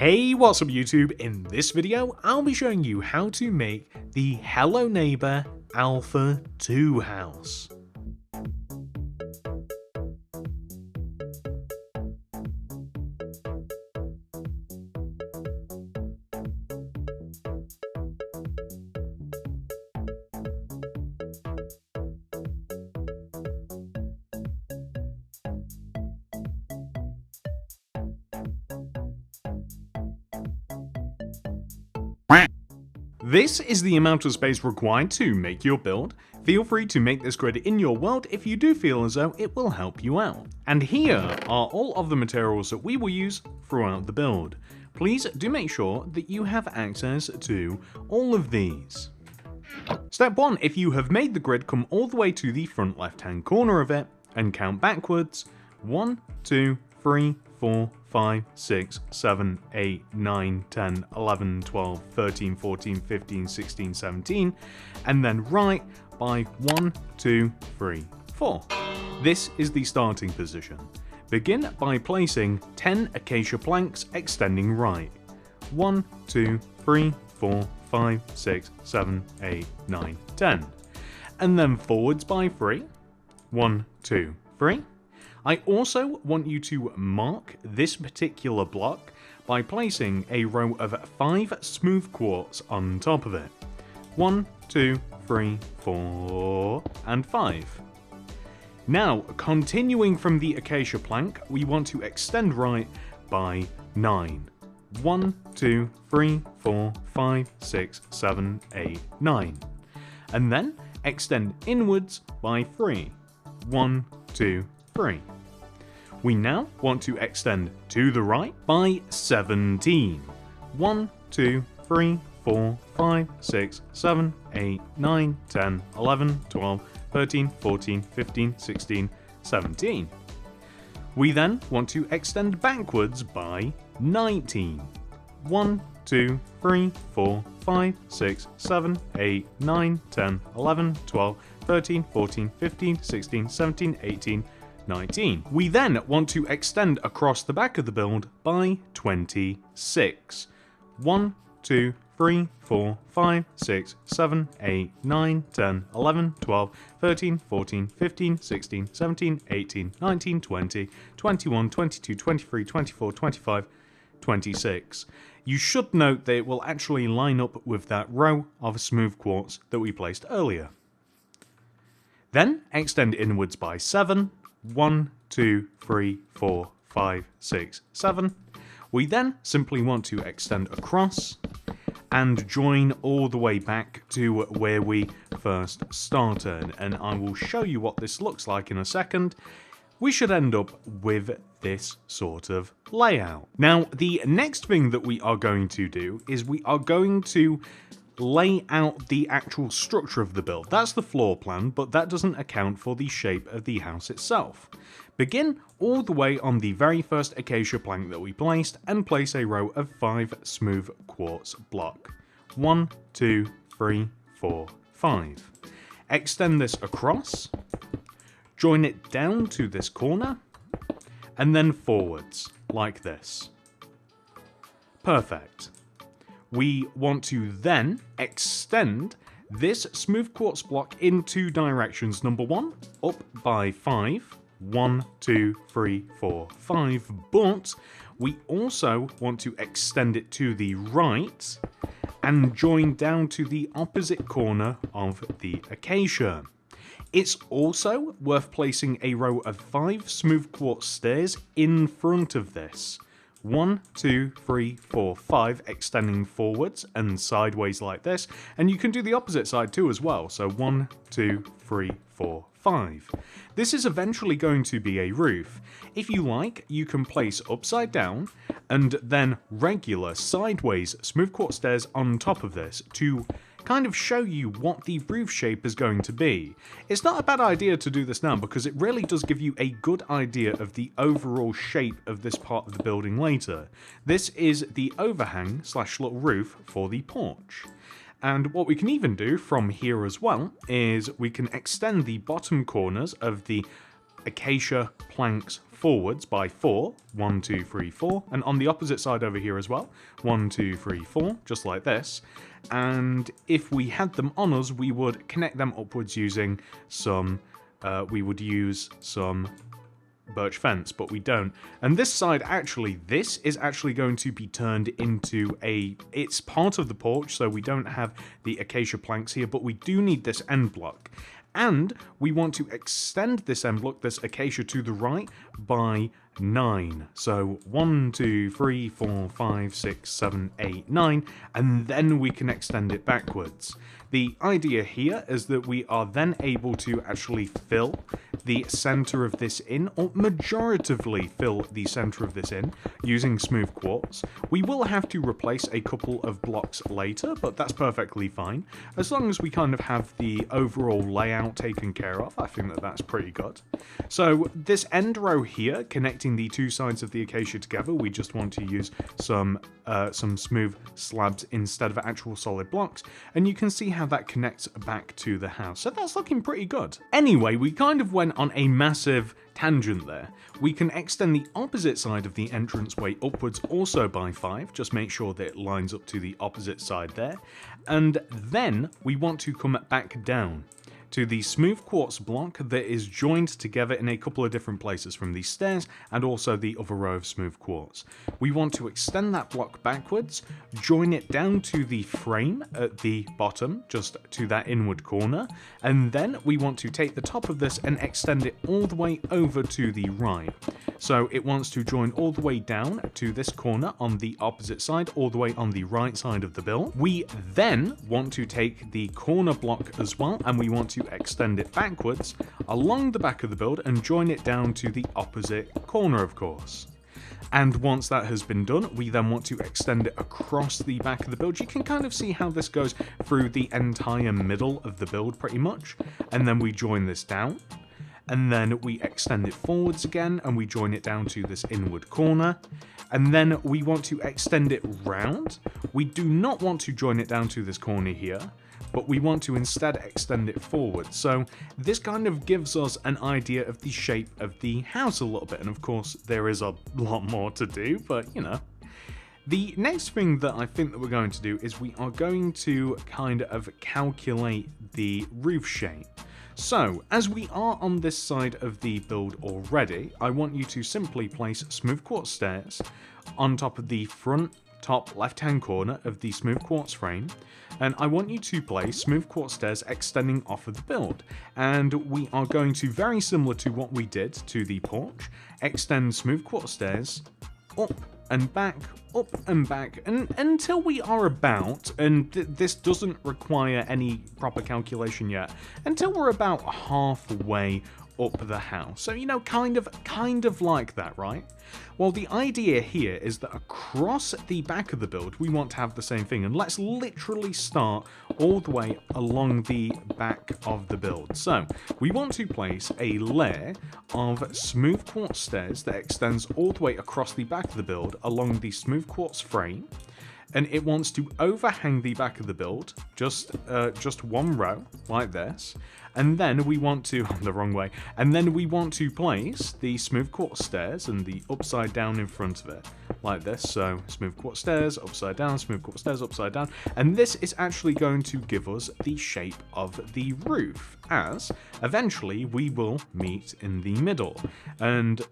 Hey, what's up YouTube? In this video, I'll be showing you how to make the Hello Neighbour Alpha 2 house. This is the amount of space required to make your build. Feel free to make this grid in your world if you do feel as though it will help you out. And here are all of the materials that we will use throughout the build. Please do make sure that you have access to all of these. Step 1, if you have made the grid, come all the way to the front left hand corner of it and count backwards. 1, 2, 3, 4, 5, 6, 7, 8, 9, 10, 11, 12, 13, 14, 15, 16, 17, and then right by 1, 2, 3, 4. This is the starting position. Begin by placing 10 acacia planks extending right. 1, 2, 3, 4, 5, 6, 7, 8, 9, 10. And then forwards by 3. 1, 2, 3. I also want you to mark this particular block by placing a row of 5 smooth quartz on top of it. 1, 2, 3, 4, and 5. Now, continuing from the acacia plank, we want to extend right by 9. 1, 2, 3, 4, 5, 6, 7, 8, 9. And then extend inwards by 3. 1, 2, 3. We now want to extend to the right by 17. 1, 2, 3, 4, 5, 6, 7, 8, 9, 10, 11, 12, 13, 14, 15, 16, 17. We then want to extend backwards by 19. 1, 2, 3, 4, 5, 6, 7, 8, 9, 10, 11, 12, 13, 14, 15, 16, 17, 18, 19. We then want to extend across the back of the build by 26. 1, 2, 3, 4, 5, 6, 7, 8, 9, 10, 11, 12, 13, 14, 15, 16, 17, 18, 19, 20, 21, 22, 23, 24, 25, 26. You should note that it will actually line up with that row of smooth quartz that we placed earlier. Then extend inwards by 7. 1, 2, 3, 4, 5, 6, 7. We then simply want to extend across and join all the way back to where we first started, and I will show you what this looks like in a second. We should end up with this sort of layout. Now, the next thing that we are going to do is we are going to lay out the actual structure of the build. That's the floor plan, but that doesn't account for the shape of the house itself. Begin all the way on the very first acacia plank that we placed and place a row of 5 smooth quartz block. 1, 2, 3, 4, 5. Extend this across, join it down to this corner, and then forwards, like this. Perfect. We want to then extend this smooth quartz block in 2 directions. Number 1, up by 5. 1, 2, 3, 4, 5. But we also want to extend it to the right and join down to the opposite corner of the acacia. It's also worth placing a row of 5 smooth quartz stairs in front of this. 1, 2, 3, 4, 5, extending forwards and sideways like this, and you can do the opposite side too as well, so 1, 2, 3, 4, 5. This is eventually going to be a roof. If you like, you can place upside down and then regular sideways smooth quartz stairs on top of this to kind of show you what the roof shape is going to be. It's not a bad idea to do this now because it really does give you a good idea of the overall shape of this part of the building later. This is the overhang / little roof for the porch. And what we can even do from here as well is we can extend the bottom corners of the acacia planks forwards by 4. 1, 2, 3, 4. And on the opposite side over here as well. 1, 2, 3, 4, just like this. And if we had them on us, we would connect them upwards using some, we would use some birch fence, but we don't. And this side, actually, this is actually going to be turned into it's part of the porch, so we don't have the acacia planks here, but we do need this end block. And we want to extend this end block, this acacia, to the right by 9. So 1, 2, 3, 4, 5, 6, 7, 8, 9, and then we can extend it backwards. The idea here is that we are then able to actually fill the center of this in, or majoritively fill the center of this in, using smooth quartz. We will have to replace a couple of blocks later, but that's perfectly fine. As long as we kind of have the overall layout taken care of, I think that that's pretty good. So this end row here, connecting the two sides of the acacia together, we just want to use some smooth slabs instead of actual solid blocks, and you can see how that connects back to the house. So that's looking pretty good. Anyway, we kind of went on a massive tangent there. We can extend the opposite side of the entranceway upwards also by 5, just make sure that it lines up to the opposite side there, and then we want to come back down to the smooth quartz block that is joined together in a couple of different places from the stairs and also the other row of smooth quartz. We want to extend that block backwards, join it down to the frame at the bottom, just to that inward corner, and then we want to take the top of this and extend it all the way over to the right. So it wants to join all the way down to this corner on the opposite side, all the way on the right side of the build. We then want to take the corner block as well, and we want to extend it backwards along the back of the build and join it down to the opposite corner, of course. And once that has been done, we then want to extend it across the back of the build. You can kind of see how this goes through the entire middle of the build pretty much. And then we join this down. And then we extend it forwards again and we join it down to this inward corner. And then we want to extend it round. We do not want to join it down to this corner here, but we want to instead extend it forward. So this kind of gives us an idea of the shape of the house a little bit. And of course, there is a lot more to do, but you know. The next thing that I think that we're going to do is we are going to kind of calculate the roof shape. So, as we are on this side of the build already, I want you to simply place smooth quartz stairs on top of the front top left-hand corner of the smooth quartz frame, and I want you to place smooth quartz stairs extending off of the build. And we are going to, very similar to what we did to the porch, extend smooth quartz stairs up and back, and until we are about, and this doesn't require any proper calculation yet, until we're about halfway up the house. So, you know, kind of like that, right? Well, the idea here is that across the back of the build, we want to have the same thing. And let's literally start all the way along the back of the build. So we want to place a layer of smooth quartz stairs that extends all the way across the back of the build along the smooth quartz frame. And it wants to overhang the back of the build, just one row, like this. And then we want to, the wrong way, and then we want to place the smooth quartz stairs and the upside down in front of it, like this. So smooth quartz stairs, upside down, smooth quartz stairs, upside down. And this is actually going to give us the shape of the roof, as eventually we will meet in the middle. And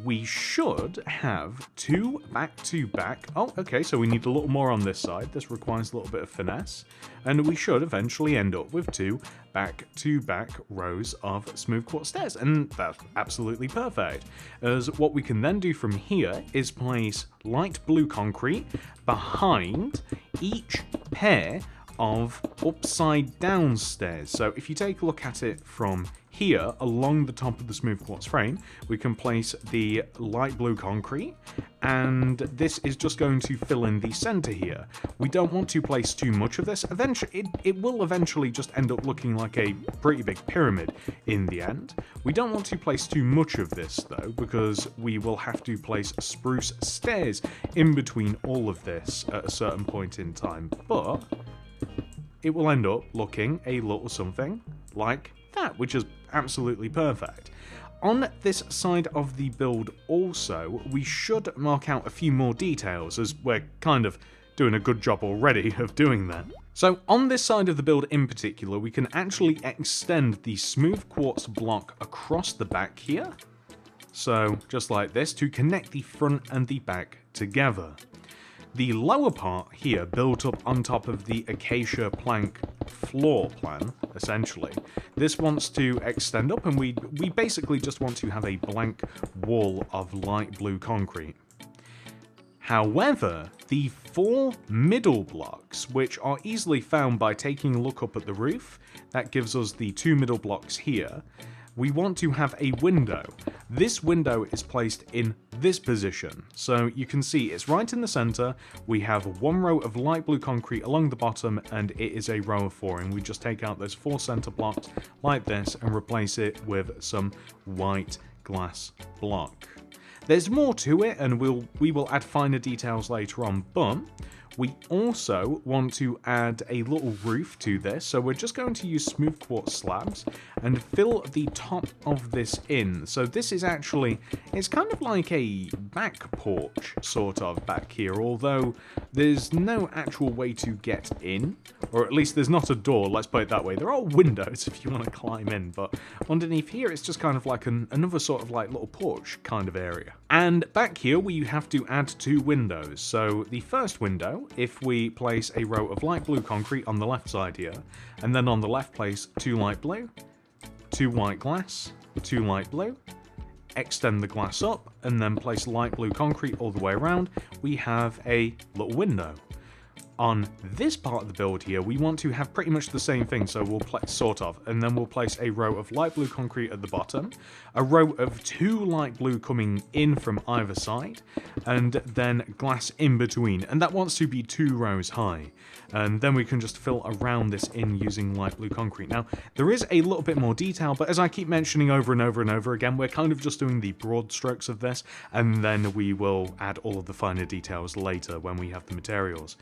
we should have two back-to-back. Oh, okay, so we need a little more on this side. This requires a little bit of finesse. And we should eventually end up with two back-to-back rows of smooth quartz stairs. And that's absolutely perfect. As what we can then do from here is place light blue concrete behind each pair of upside down stairs. So if you take a look at it from here along the top of the smooth quartz frame, we can place the light blue concrete, and this is just going to fill in the center here. We don't want to place too much of this. Eventually, it will eventually just end up looking like a pretty big pyramid in the end. We don't want to place too much of this though, because we will have to place spruce stairs in between all of this at a certain point in time, but it will end up looking a little something like that, which is absolutely perfect. On this side of the build also, we should mark out a few more details, as we're kind of doing a good job already of doing that. So on this side of the build in particular, we can actually extend the smooth quartz block across the back here. So just like this, to connect the front and the back together. The lower part here, built up on top of the acacia plank floor plan, essentially. This wants to extend up, and we basically just want to have a blank wall of light blue concrete. However, the 4 middle blocks, which are easily found by taking a look up at the roof, that gives us the 2 middle blocks here, we want to have a window. This window is placed in this position. So you can see it's right in the center. We have 1 row of light blue concrete along the bottom, and it is a row of 4. And we just take out those 4 center blocks like this and replace it with some white glass block. There's more to it, and we will add finer details later on, but we also want to add a little roof to this, so we're just going to use smooth quartz slabs and fill the top of this in. So this is actually, it's kind of like a back porch sort of back here, although there's no actual way to get in, or at least there's not a door, let's put it that way. There are windows if you want to climb in, but underneath here it's just kind of like another sort of like little porch kind of area. And back here we have to add 2 windows. So the first window, if we place a row of light blue concrete on the left side here, and then on the left place 2 light blue, 2 white glass, 2 light blue, extend the glass up, and then place light blue concrete all the way around, we have a little window. On this part of the build here, we want to have pretty much the same thing, so we'll and then we'll place a row of light blue concrete at the bottom, a row of 2 light blue coming in from either side, and then glass in between, and that wants to be 2 rows high. And then we can just fill around this in using light blue concrete. Now, there is a little bit more detail, but as I keep mentioning over and over and over again, we're kind of just doing the broad strokes of this, and then we will add all of the finer details later when we have the materials.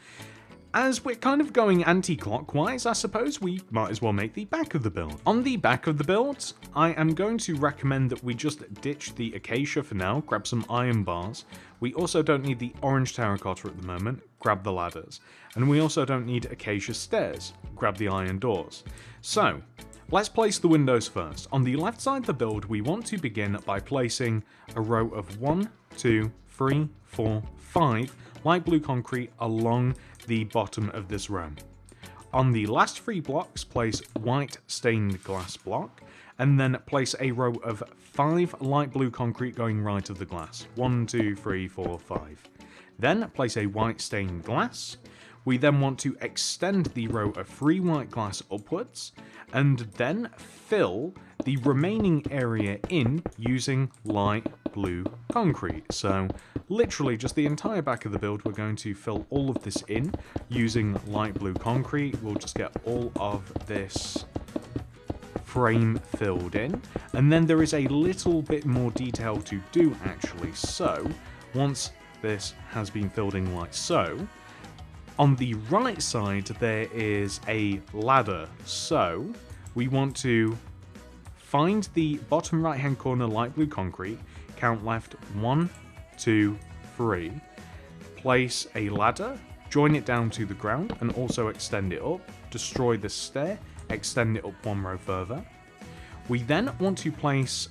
As we're kind of going anti-clockwise, I suppose we might as well make the back of the build. On the back of the build, I am going to recommend that we just ditch the acacia for now, grab some iron bars. We also don't need the orange terracotta at the moment, grab the ladders. And we also don't need acacia stairs, grab the iron doors. So, let's place the windows first. On the left side of the build, we want to begin by placing a row of 1, 2, 3, 4, 5 light blue concrete along the bottom of this row. On the last 3 blocks, place white stained glass block, and then place a row of 5 light blue concrete going right of the glass. 1, 2, 3, 4, 5. Then place a white stained glass. We then want to extend the row of 3 white glass upwards, and then fill the remaining area in using light blue concrete. So literally just the entire back of the build, we're going to fill all of this in using light blue concrete. We'll just get all of this frame filled in, and then there is a little bit more detail to do actually. So once this has been filled in like so, on the right side there is a ladder, so we want to find the bottom right hand corner light blue concrete, count left 1, 2, 3, place a ladder, join it down to the ground and also extend it up, destroy the stair, extend it up 1 row further. We then want to place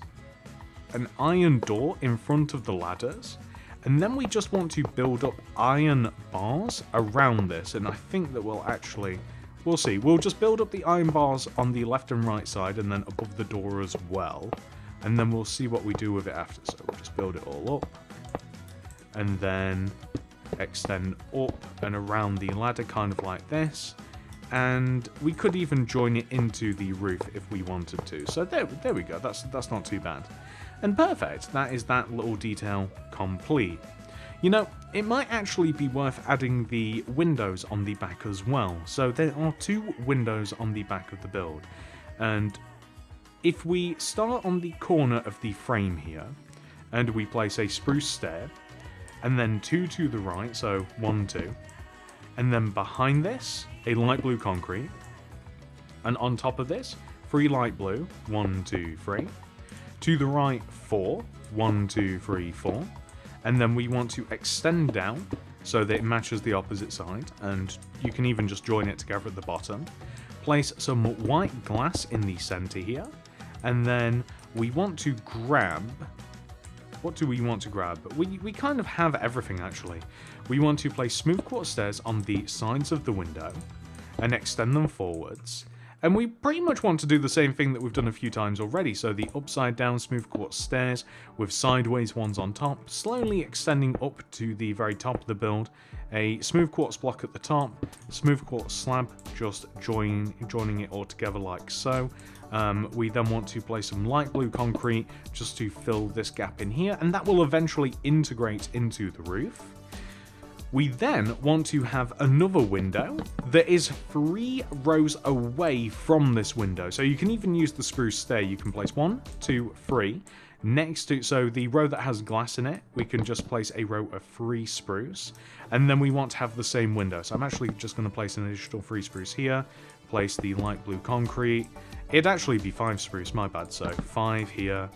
an iron door in front of the ladders, and then we just want to build up iron bars around this, and I think that we'll see. We'll just build up the iron bars on the left and right side and then above the door as well, and then we'll see what we do with it after. So we'll just build it all up, and then extend up and around the ladder kind of like this, and we could even join it into the roof if we wanted to. So there we go, that's not too bad. And perfect, that is that little detail complete. You know, it might actually be worth adding the windows on the back as well. So there are 2 windows on the back of the build. And if we start on the corner of the frame here, and we place a spruce stair, and then 2 to the right, so 1, 2, and then behind this, a light blue concrete, and on top of this, 3 light blue, 1, 2, 3, To the right, 4. 1, 2, 3, 4. And then we want to extend down so that it matches the opposite side, and you can even just join it together at the bottom. Place some white glass in the center here, and then we want to grab... What do we want to grab? We kind of have everything, actually. We want to place smooth quartz stairs on the sides of the window and extend them forwards. And we pretty much want to do the same thing that we've done a few times already. So the upside down smooth quartz stairs with sideways ones on top, slowly extending up to the very top of the build. A smooth quartz block at the top, smooth quartz slab, just joining it all together like so. We then want to place some light blue concrete just to fill this gap in here, and that will eventually integrate into the roof. We then want to have another window that is 3 rows away from this window. So you can even use the spruce stair. You can place 1, 2, 3 next to, so the row that has glass in it, we can just place a row of 3 spruce. And then we want to have the same window. So I'm actually just going to place an additional 3 spruce here, place the light blue concrete. It'd actually be 5 spruce, my bad. So 5 here,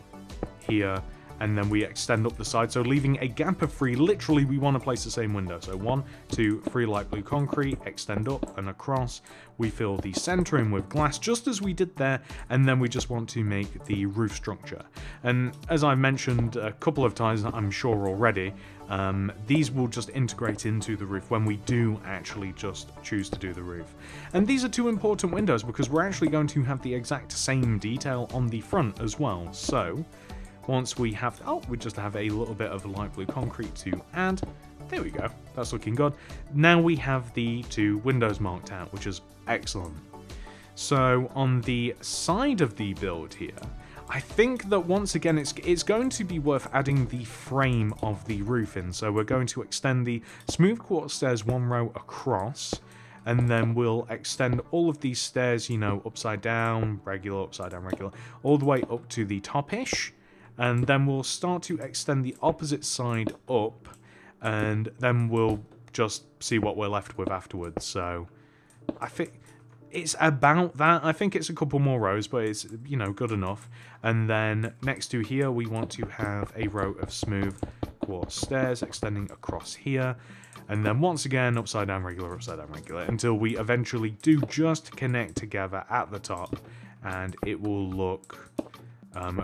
here, and then we extend up the side, so leaving a gap of 3. Literally, we want to place the same window. So 1, 2, 3 light blue concrete, extend up and across. We fill the center in with glass, just as we did there, and then we just want to make the roof structure. And as I mentioned a couple of times, I'm sure already, these will just integrate into the roof when we do actually just choose to do the roof. And these are 2 important windows because we're actually going to have the exact same detail on the front as well. So once we have, we just have a little bit of light blue concrete to add. There we go. That's looking good. Now we have the 2 windows marked out, which is excellent. So on the side of the build here, I think that once again it's going to be worth adding the frame of the roof in. So we're going to extend the smooth quartz stairs 1 row across, and then we'll extend all of these stairs, you know, upside down, regular, upside down, regular, all the way up to the top-ish. And then we'll start to extend the opposite side up, and then we'll just see what we're left with afterwards. So I think it's about that. I think it's a couple more rows, but it's, you know, good enough. And then next to here, we want to have a row of smooth quartz stairs extending across here. And then once again, upside down, regular, until we eventually do just connect together at the top, and it will look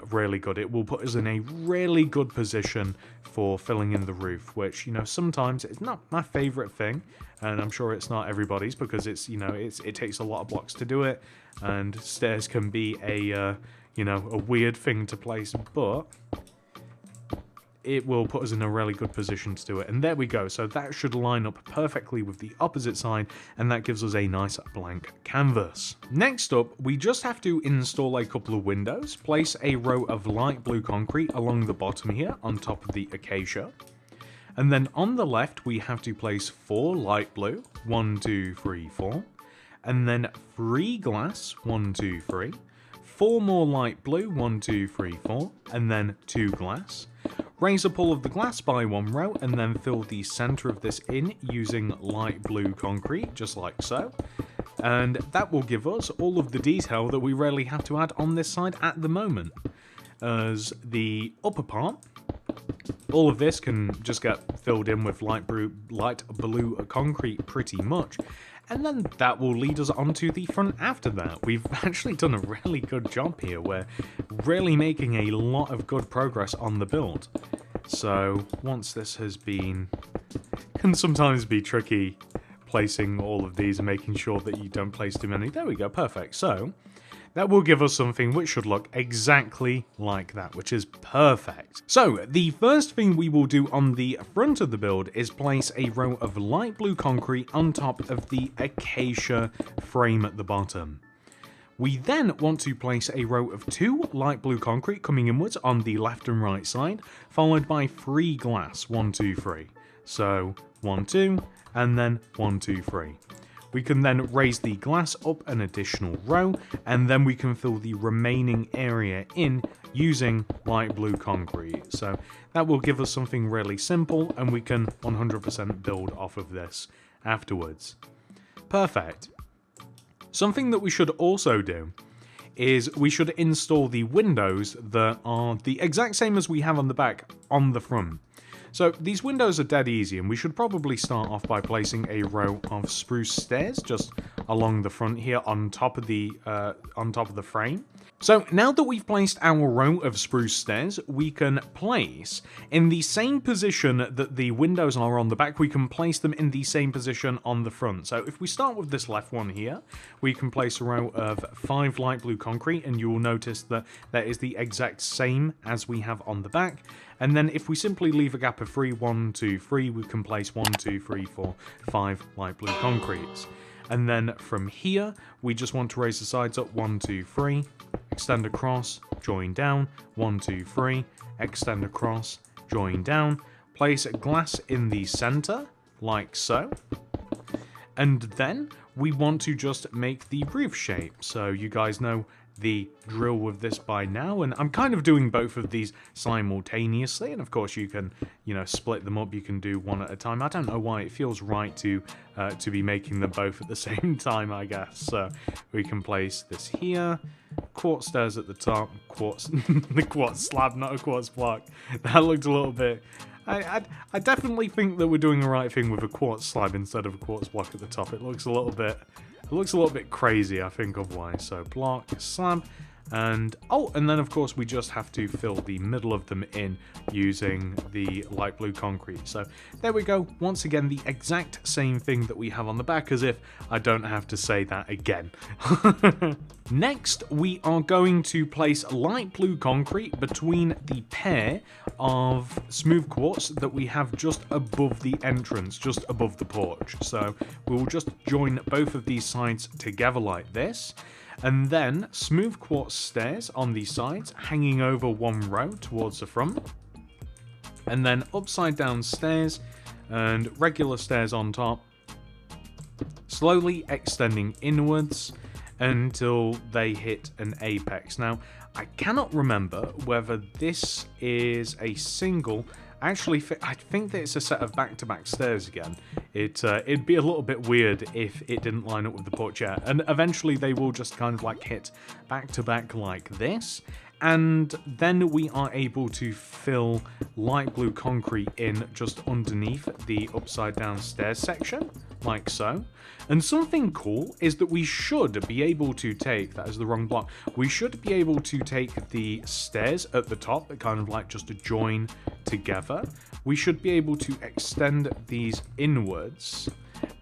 really good. It will put us in a really good position for filling in the roof, which, you know, sometimes it's not my favorite thing, and I'm sure it's not everybody's because it's, you know, it takes a lot of blocks to do it, and stairs can be a you know, a weird thing to place, but it will put us in a really good position to do it. And there we go. So that should line up perfectly with the opposite side, and that gives us a nice blank canvas. Next up, we just have to install a couple of windows, place a row of light blue concrete along the bottom here on top of the acacia. And then on the left, we have to place 4 light blue, 1, 2, 3, 4. And then 3 glass, 1, 2, 3. 4 more light blue, 1, 2, 3, 4. And then 2 glass. Raise up all of the glass by 1 row, and then fill the center of this in using light blue concrete, just like so. And that will give us all of the detail that we really have to add on this side at the moment. As the upper part, all of this can just get filled in with light blue concrete pretty much. And then that will lead us onto the front after that. We've actually done a really good job here. We're really making a lot of good progress on the build. So once this has been... can sometimes be tricky placing all of these and making sure that you don't place too many. There we go, perfect. So that will give us something which should look exactly like that, which is perfect. So the first thing we will do on the front of the build is place a row of light blue concrete on top of the acacia frame at the bottom. We then want to place a row of 2 light blue concrete coming inwards on the left and right side, followed by 3 glass, 1, 2, 3. So 1, 2, and then 1, 2, 3. We can then raise the glass up an additional row, and then we can fill the remaining area in using light blue concrete. So that will give us something really simple, and we can 100% build off of this afterwards. Perfect. Something that we should also do is we should install the windows that are the exact same as we have on the back on the front. So these windows are dead easy, and we should probably start off by placing a row of spruce stairs just along the front here on top of the frame. So now that we've placed our row of spruce stairs, we can place in the same position that the windows are on the back, we can place them in the same position on the front. So if we start with this left one here, we can place a row of 5 light blue concrete, and you will notice that that is the exact same as we have on the back. And then if we simply leave a gap of 3, 1, 2, 3, we can place 1, 2, 3, 4, 5 light blue concretes. And then from here, we just want to raise the sides up 1, 2, 3, extend across, join down, 1, 2, 3, extend across, join down, place glass in the center, like so. And then we want to just make the roof shape. So you guys know the drill with this by now, and I'm kind of doing both of these simultaneously, and of course you can, split them up. You can do one at a time. I don't know why it feels right to be making them both at the same time, I guess. So we can place this here, quartz stairs at the top, the quartz slab, not a quartz block. That looked a little bit. I definitely think that we're doing the right thing with a quartz slab instead of a quartz block at the top. It looks a little bit crazy, I think, otherwise. So block, slab, and then of course we just have to fill the middle of them in using the light blue concrete. So there we go. Once again, the exact same thing that we have on the back, as if I don't have to say that again. Next, we are going to place light blue concrete between the pair of smooth quartz that we have just above the entrance, just above the porch. So we will just join both of these sides together like this, and then smooth quartz stairs on these sides hanging over one row towards the front, and then upside down stairs and regular stairs on top, slowly extending inwards until they hit an apex. Now, I cannot remember whether this is a single. Actually, I think that it's a set of back-to-back stairs again. It'd be a little bit weird if it didn't line up with the porch yet. And eventually they will just kind of like hit back-to-back like this. And then we are able to fill light blue concrete in just underneath the upside down stairs section, like so. And something cool is that we should be able to take, that is the wrong block, we should be able to take the stairs at the top that kind of like just join together. We should be able to extend these inwards,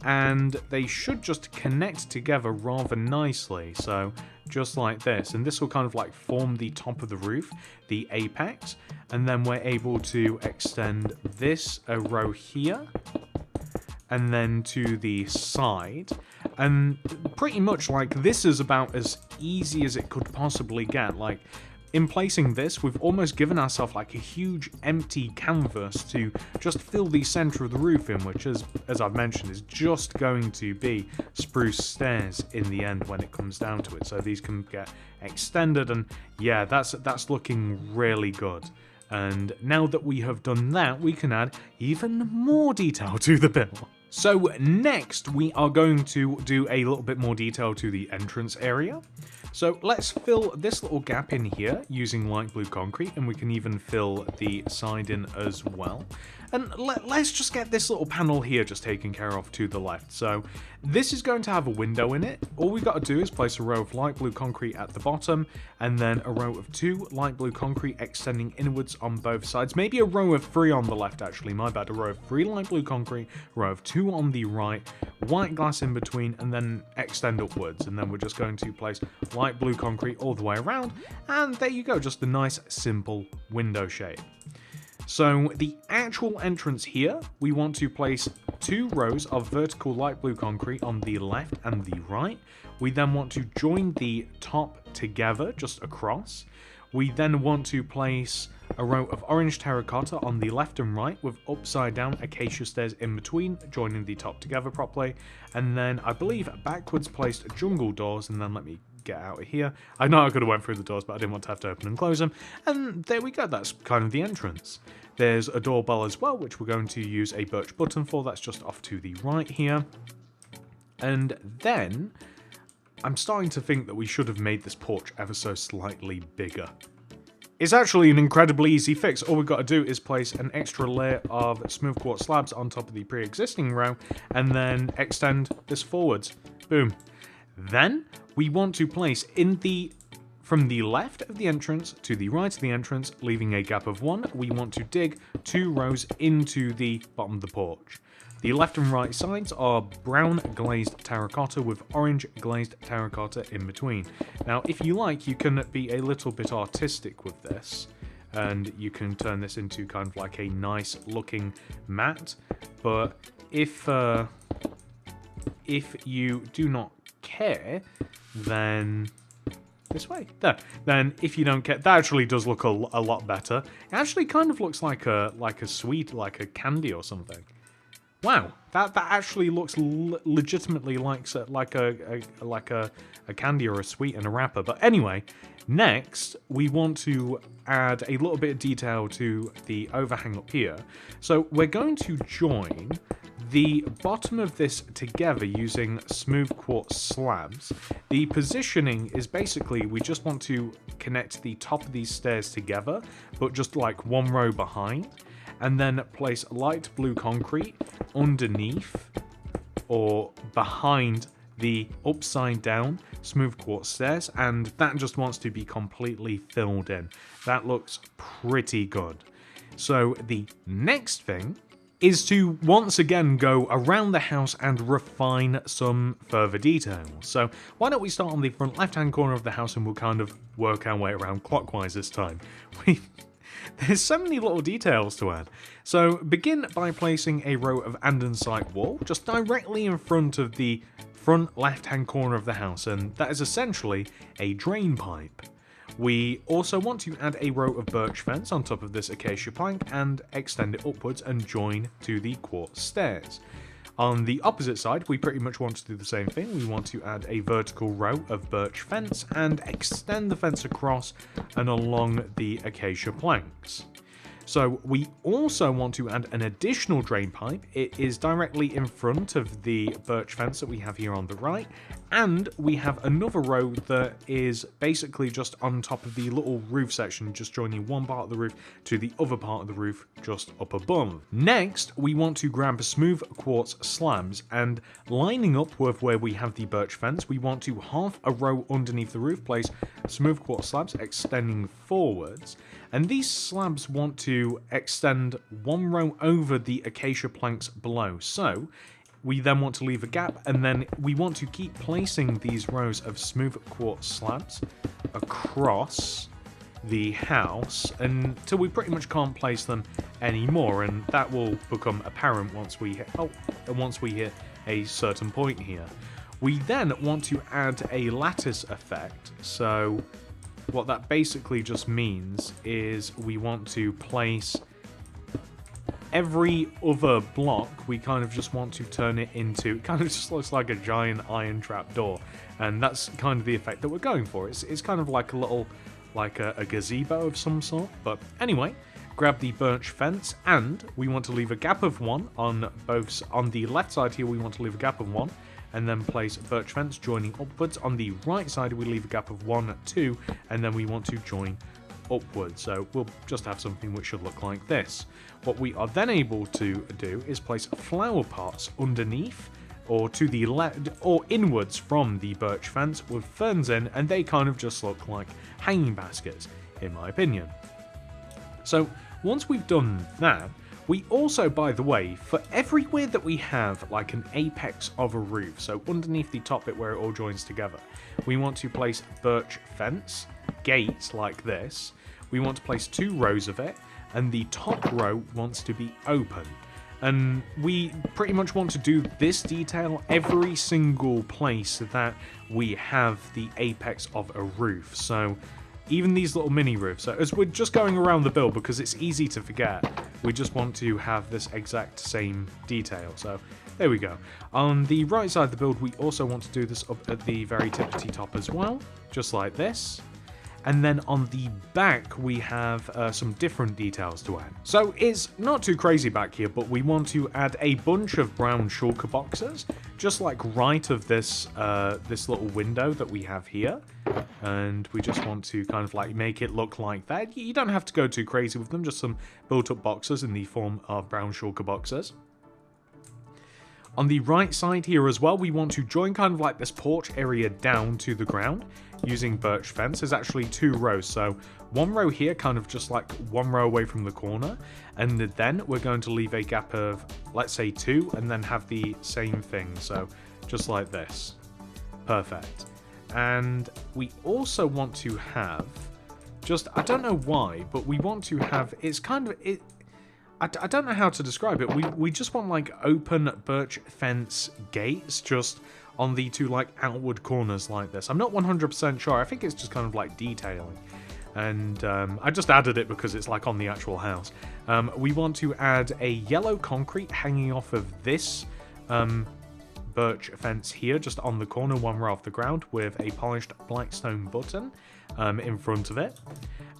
and they should just connect together rather nicely. So just like this, and this will kind of like form the top of the roof, the apex, and then we're able to extend this a row here and then to the side, and pretty much like this is about as easy as it could possibly get. Like, in placing this, we've almost given ourselves like a huge empty canvas to just fill the center of the roof in, which is, as I've mentioned, is just going to be spruce stairs in the end when it comes down to it. So these can get extended, and yeah, that's looking really good. And now that we have done that, we can add even more detail to the build. So next, we are going to do a little bit more detail to the entrance area. So let's fill this little gap in here using light blue concrete, and we can even fill the side in as well. And let's just get this little panel here just taken care of to the left. So this is going to have a window in it. All we've got to do is place a row of light blue concrete at the bottom, and then a row of 2 light blue concrete extending inwards on both sides. Maybe a row of 3 on the left, actually, my bad. A row of 3 light blue concrete, a row of 2 on the right, white glass in between, and then extend upwards. And then we're just going to place light blue concrete all the way around, and there you go, just a nice simple window shape. So the actual entrance here, we want to place 2 rows of vertical light blue concrete on the left and the right. We then want to join the top together just across. We then want to place a row of orange terracotta on the left and right with upside down acacia stairs in between, joining the top together properly. And then I believe backwards placed jungle doors, and then let me get out of here. I know I could have went through the doors, but I didn't want to have to open and close them. And there we go, that's kind of the entrance. There's a doorbell as well, which we're going to use a birch button for. That's just off to the right here. And then I'm starting to think that we should have made this porch ever so slightly bigger. It's actually an incredibly easy fix. All we've got to do is place an extra layer of smooth quartz slabs on top of the pre-existing row and then extend this forwards. Boom. Then we want to place from the left of the entrance to the right of the entrance, leaving a gap of 1, we want to dig 2 rows into the bottom of the porch. The left and right sides are brown glazed terracotta with orange glazed terracotta in between. Now, if you like, you can be a little bit artistic with this, and you can turn this into kind of like a nice looking mat, but if you do not care, then this way. There. Then, if you don't care, that actually does look a lot better. It actually kind of looks like a sweet, like a candy or something. Wow, that actually looks legitimately like a candy or a sweet in a wrapper. But anyway, next we want to add a little bit of detail to the overhang up here. So we're going to join the bottom of this together using smooth quartz slabs. The positioning is basically we just want to connect the top of these stairs together, but just like 1 row behind. And then place light blue concrete underneath or behind the upside down smooth quartz stairs, and that just wants to be completely filled in. That looks pretty good. So the next thing is to once again go around the house and refine some further details. So why don't we start on the front left hand corner of the house and we'll kind of work our way around clockwise this time. There's so many little details to add. So begin by placing a row of andesite wall just directly in front of the front left hand corner of the house, and that is essentially a drain pipe. We also want to add a row of birch fence on top of this acacia plank and extend it upwards and join to the quartz stairs. On the opposite side, we pretty much want to do the same thing. We want to add a vertical row of birch fence and extend the fence across and along the acacia planks. So we also want to add an additional drain pipe. It is directly in front of the birch fence that we have here on the right, and we have another row that is basically just on top of the little roof section, just joining one part of the roof to the other part of the roof just up above. Next, we want to grab smooth quartz slabs, and lining up with where we have the birch fence, we want to half a row underneath the roof, place smooth quartz slabs extending forwards. And these slabs want to extend 1 row over the acacia planks below. So we then want to leave a gap, and then we want to keep placing these rows of smooth quartz slabs across the house until we pretty much can't place them anymore, and that will become apparent once we hit a certain point here. We then want to add a lattice effect. So what that basically just means is we want to place every other block, we kind of just want to turn it into, it kind of just looks like a giant iron trap door, and that's kind of the effect that we're going for. It's kind of like a little, like a gazebo of some sort. But anyway, grab the birch fence, and we want to leave a gap of 1 on the left side here. We want to leave a gap of 1, and then place birch fence joining upwards. On the right side, we leave a gap of 1, 2, and then we want to join upwards. So we'll just have something which should look like this. What we are then able to do is place flower pots underneath or to the left or inwards from the birch fence with ferns in, and they kind of just look like hanging baskets, in my opinion. So once we've done that, we also, by the way, for everywhere that we have like an apex of a roof, so underneath the top bit where it all joins together, we want to place birch fence, gates like this. We want to place 2 rows of it, and the top row wants to be open. And we pretty much want to do this detail every single place that we have the apex of a roof. So even these little mini roofs. So as we're just going around the build, because it's easy to forget, we just want to have this exact same detail. So there we go. On the right side of the build, we also want to do this up at the very tippity top as well, just like this. And then on the back, we have some different details to add. So it's not too crazy back here, but we want to add a bunch of brown shulker boxes, just like right of this this little window that we have here. And we just want to kind of like make it look like that. You don't have to go too crazy with them, just some built-up boxes in the form of brown shulker boxes. On the right side here as well, we want to join kind of like this porch area down to the ground using birch fence. There's actually 2 rows, so 1 row here, kind of just like 1 row away from the corner, and then we're going to leave a gap of, let's say 2, and then have the same thing, so just like this. Perfect. And we also want to have, just, I don't know why, but we want to have, it's kind of, I don't know how to describe it. We just want like open birch fence gates just on the 2 like outward corners like this. I'm not 100% sure. I think it's just kind of like detailing. And I just added it because it's like on the actual house. We want to add a yellow concrete hanging off of this birch fence here, just on the corner, 1 row off the ground, with a polished black stone button in front of it.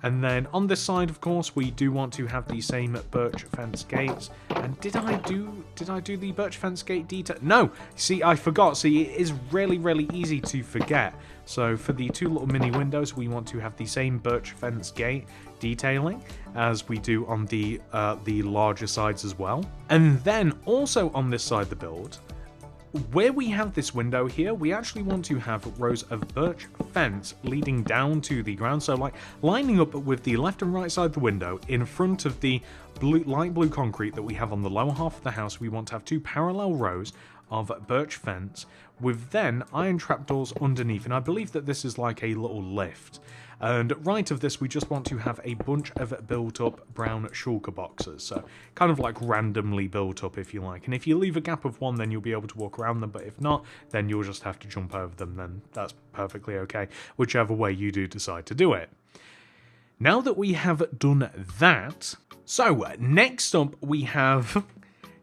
And then on this side, of course, we do want to have the same birch fence gates. And did I do the birch fence gate detail? No! See, I forgot. See, it is really, really easy to forget. So for the 2 little mini windows, we want to have the same birch fence gate detailing as we do on the larger sides as well. And then also on this side of the build, where we have this window here, we actually want to have rows of birch fence leading down to the ground. So like lining up with the left and right side of the window in front of the light blue concrete that we have on the lower half of the house, we want to have 2 parallel rows of birch fence with then iron trapdoors underneath. And I believe that this is like a little lift. And right of this, we just want to have a bunch of built-up brown shulker boxes. So kind of like randomly built up, if you like. And if you leave a gap of 1, then you'll be able to walk around them. But if not, then you'll just have to jump over them. Then that's perfectly okay, whichever way you do decide to do it. Now that we have done that, so next up we have,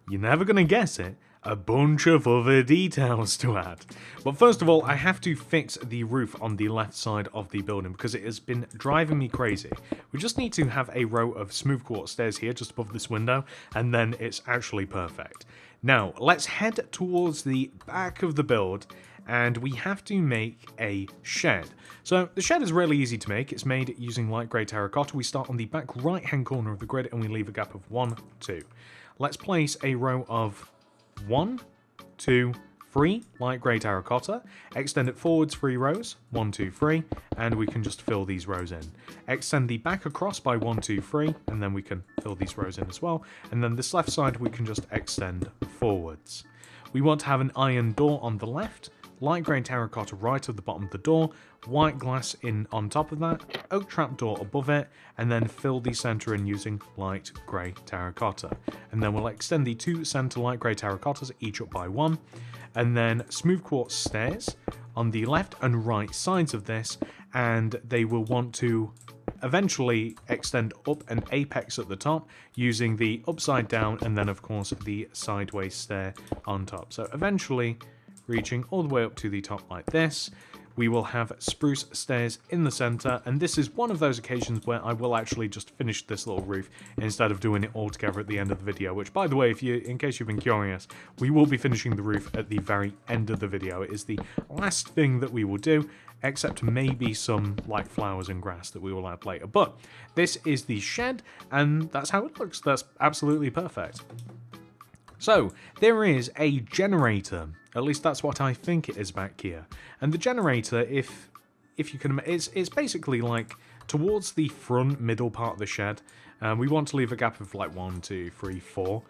you're never going to guess it, a bunch of other details to add. But first of all, I have to fix the roof on the left side of the building because it has been driving me crazy. We just need to have a row of smooth quartz stairs here just above this window, and then it's actually perfect. Now, let's head towards the back of the build, and we have to make a shed. So the shed is really easy to make. It's made using light grey terracotta. We start on the back right hand corner of the grid and we leave a gap of 1, 2. Let's place a row of 1, 2, 3 light grey terracotta, extend it forwards 3 rows, 1, 2, 3, and we can just fill these rows in. Extend the back across by 1, 2, 3, and then we can fill these rows in as well. And then this left side we can just extend forwards. We want to have an iron door on the left, light grey terracotta right at the bottom of the door, white glass in on top of that, oak trapdoor above it, and then fill the centre in using light grey terracotta. And then we'll extend the 2 centre light grey terracottas each up by 1, and then smooth quartz stairs on the left and right sides of this, and they will want to eventually extend up an apex at the top using the upside down and then of course the sideways stair on top. So eventually reaching all the way up to the top like this. We will have spruce stairs in the center, and this is one of those occasions where I will actually just finish this little roof instead of doing it all together at the end of the video, which, by the way, in case you've been curious, we will be finishing the roof at the very end of the video. It is the last thing that we will do, except maybe some like flowers and grass that we will add later. But this is the shed, and that's how it looks. That's absolutely perfect. So, there is a generator, at least that's what I think it is back here. And the generator, if you can, it's basically like towards the front middle part of the shed. We want to leave a gap of like 1, 2, 3, 4.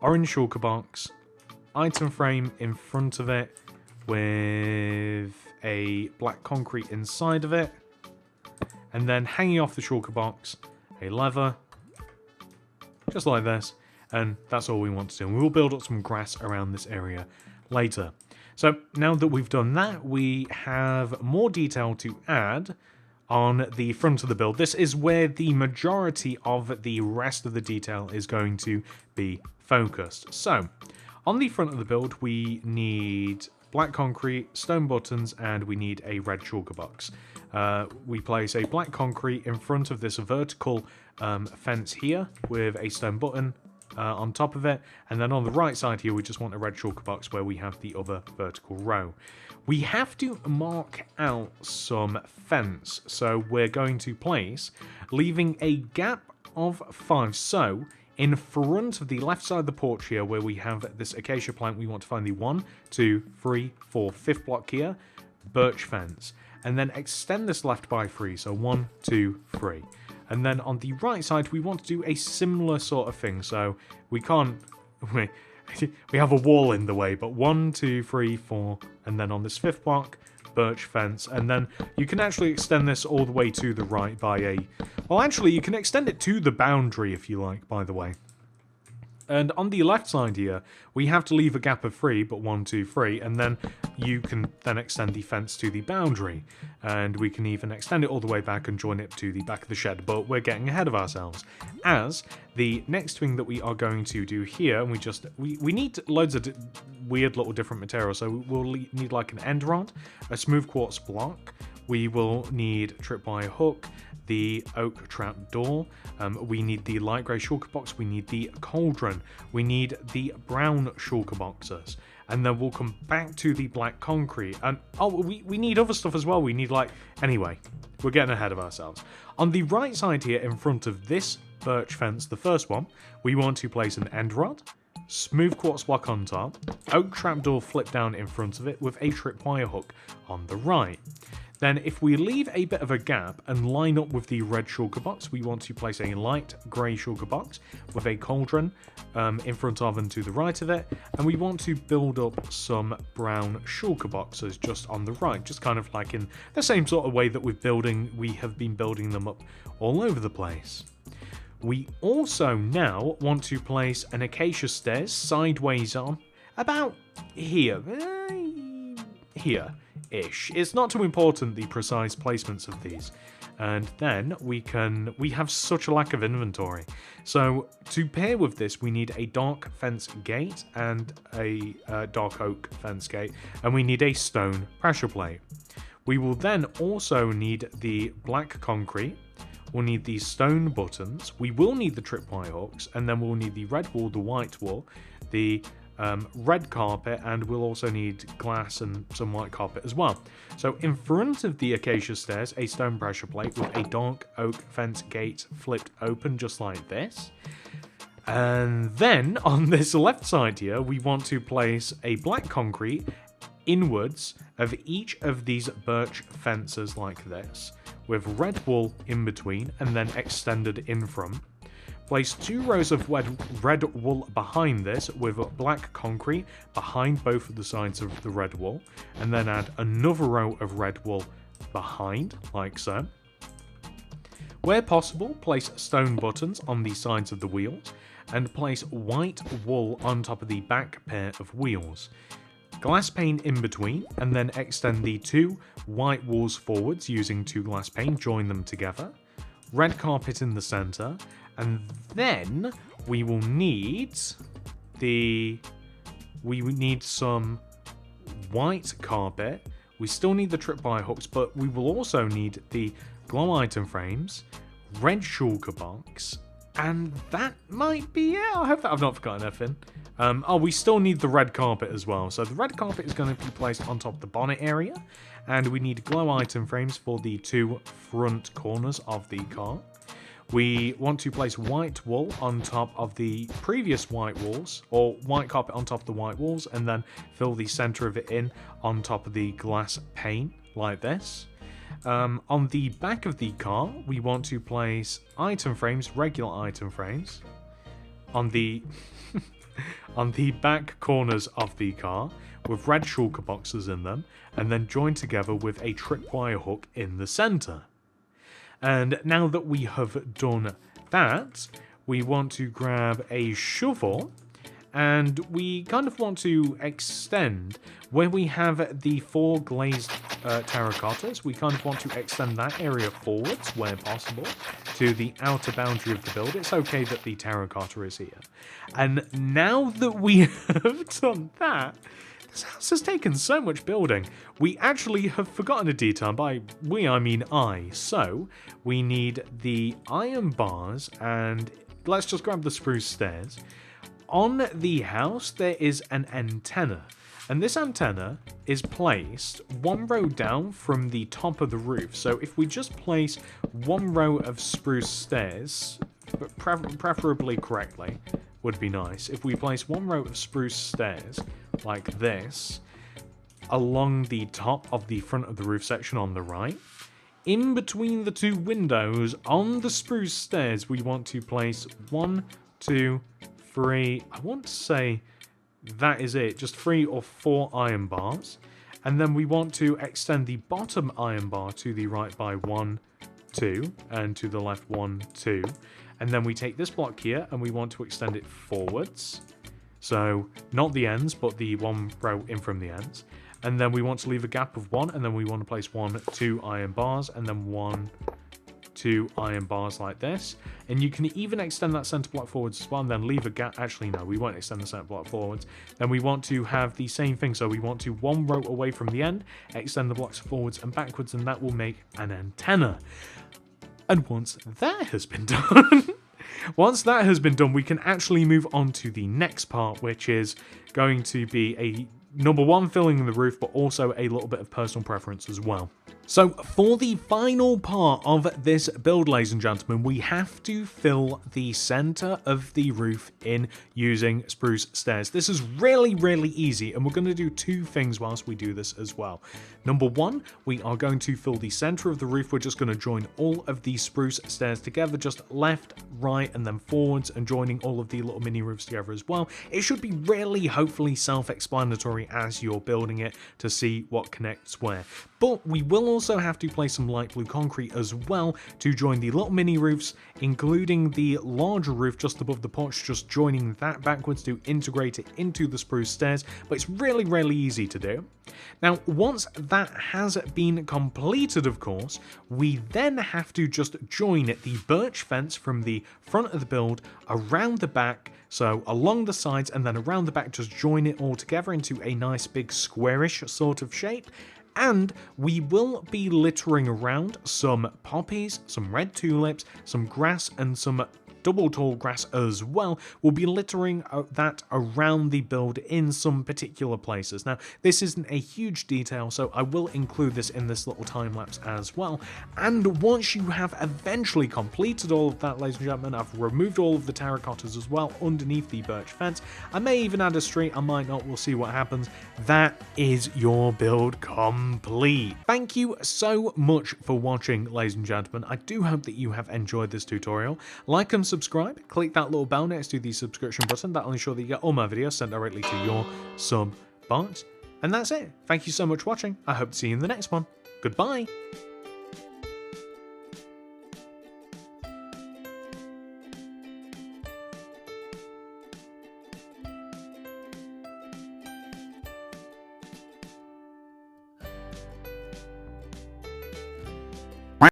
Orange shulker box, item frame in front of it with a black concrete inside of it. And then hanging off the shulker box, a lever, just like this. And that's all we want to do. And we will build up some grass around this area later. So now that we've done that, we have more detail to add on the front of the build. This is where the majority of the rest of the detail is going to be focused. So on the front of the build, we need black concrete, stone buttons, and we need a red shulker box. we place a black concrete in front of this vertical fence here with a stone button on top of it, and then on the right side here we just want a red shulker box where we have the other vertical row. We have to mark out some fence, so we're going to place, leaving a gap of 5. So in front of the left side of the porch here where we have this acacia plant, we want to find the 1, 2, 3, 4, 5th block here, birch fence, and then extend this left by 3, so 1, 2, 3. And then on the right side, we want to do a similar sort of thing. So we can't, we have a wall in the way, but 1, 2, 3, 4, and then on this 5th block, birch fence. And then you can actually extend this all the way to the right by a, well, actually, you can extend it to the boundary if you like, by the way. And on the left side here, we have to leave a gap of 3, but 1, 2, 3, and then you can then extend the fence to the boundary. And we can even extend it all the way back and join it to the back of the shed, but we're getting ahead of ourselves. As the next thing that we are going to do here, and we need loads of weird little different materials, so we'll need like an end rod, a smooth quartz block, we will need tripwire hook, the oak trap door, we need the light grey shulker box, we need the cauldron, we need the brown shulker boxes, and then we'll come back to the black concrete, and oh, we need other stuff as well. We need anyway, we're getting ahead of ourselves. On the right side here in front of this birch fence, the first one, we want to place an end rod, smooth quartz block on top, oak trapdoor flip down in front of it with a tripwire hook on the right. Then if we leave a bit of a gap and line up with the red shulker box, we want to place a light grey shulker box with a cauldron in front of and to the right of it, and we want to build up some brown shulker boxes just on the right, just kind of like in the same sort of way that we have been building them up all over the place. We also now want to place an acacia stairs sideways on about here. Here-ish. It's not too important, the precise placements of these. And then we have such a lack of inventory. So to pair with this, we need a dark fence gate and a dark oak fence gate, and we need a stone pressure plate. We will then also need the black concrete. We'll need the stone buttons. We will need the tripwire hooks, and then we'll need the red wool, the white wool, the red carpet, and we'll also need glass and some white carpet as well. So in front of the acacia stairs, a stone pressure plate with a dark oak fence gate flipped open just like this. And then on this left side here, we want to place a black concrete inwards of each of these birch fences like this, with red wool in between and then extended in front. Place 2 rows of red wool behind this with black concrete behind both of the sides of the red wool, and then add another row of red wool behind, like so. Where possible, place stone buttons on the sides of the wheels, and place white wool on top of the back pair of wheels. Glass pane in between, and then extend the 2 white walls forwards using 2 glass pane, join them together. Red carpet in the center, and then we will need some white carpet. We still need the tripwire hooks, but we will also need the glow item frames, red shulker box, and that might be it. I hope that I've not forgotten anything. We still need the red carpet as well. So the red carpet is going to be placed on top of the bonnet area, and we need glow item frames for the 2 front corners of the car. We want to place white wool on top of the previous white walls, or white carpet on top of the white walls, and then fill the center of it in on top of the glass pane, like this. On the back of the car, we want to place item frames, regular item frames, on the on the back corners of the car with red shulker boxes in them, and then joined together with a tripwire hook in the center. And now that we have done that, we want to grab a shovel, and we kind of want to extend where we have the 4 glazed terracottas. We kind of want to extend that area forwards where possible to the outer boundary of the build. It's okay that the terracotta is here. And now that we have done that, This house has taken so much building. We actually have forgotten a detail. By we, I mean I. So, we need the iron bars, and let's just grab the spruce stairs. On the house, there is an antenna. And this antenna is placed one row down from the top of the roof. So if we just place one row of spruce stairs, but preferably correctly, would be nice. If we place one row of spruce stairs like this along the top of the front of the roof section on the right, in between the two windows on the spruce stairs, we want to place 1, 2, 3, I want to say that is it, just 3 or 4 iron bars. And then we want to extend the bottom iron bar to the right by 1, 2, and to the left 1, 2. And then we take this block here and we want to extend it forwards. So not the ends, but the one row in from the ends. And then we want to leave a gap of 1, and then we want to place 1, 2 iron bars, and then 1, 2 iron bars like this. And you can even extend that center block forwards as well, and then leave a gap. Actually, no, we won't extend the center block forwards. Then we want to have the same thing. So we want to one row away from the end, extend the blocks forwards and backwards, and that will make an antenna. And once that has been done, we can actually move on to the next part, which is going to be a number 1, filling the roof, but also a little bit of personal preference as well. So for the final part of this build, ladies and gentlemen, we have to fill the center of the roof in using spruce stairs. This is really, really easy, and we're going to do 2 things whilst we do this as well. Number 1, we are going to fill the center of the roof. We're just going to join all of these spruce stairs together, just left, right, and then forwards, and joining all of the little mini roofs together as well. It should be really, hopefully, self-explanatory as you're building it to see what connects where. But we will also have to place some light blue concrete as well to join the little mini roofs, including the larger roof just above the porch, just joining that backwards to integrate it into the spruce stairs. But it's really, really easy to do. Now, once that has been completed, of course, we then have to just join the birch fence from the front of the build around the back, so along the sides and then around the back, just join it all together into a nice big squarish sort of shape. And we will be littering around some poppies, some red tulips, some grass, and some double tall grass as well. We'll be littering that around the build in some particular places. Now, this isn't a huge detail, so I will include this in this little time lapse as well. And once you have eventually completed all of that, ladies and gentlemen, I've removed all of the terracottas as well underneath the birch fence. I may even add a street, I might not, we'll see what happens. That is your build complete. Thank you so much for watching, ladies and gentlemen. I do hope that you have enjoyed this tutorial. Like and subscribe, click that little bell next to the subscription button. That'll ensure that you get all my videos sent directly to your sub box. And that's it. Thank you so much for watching. I hope to see you in the next one. Goodbye.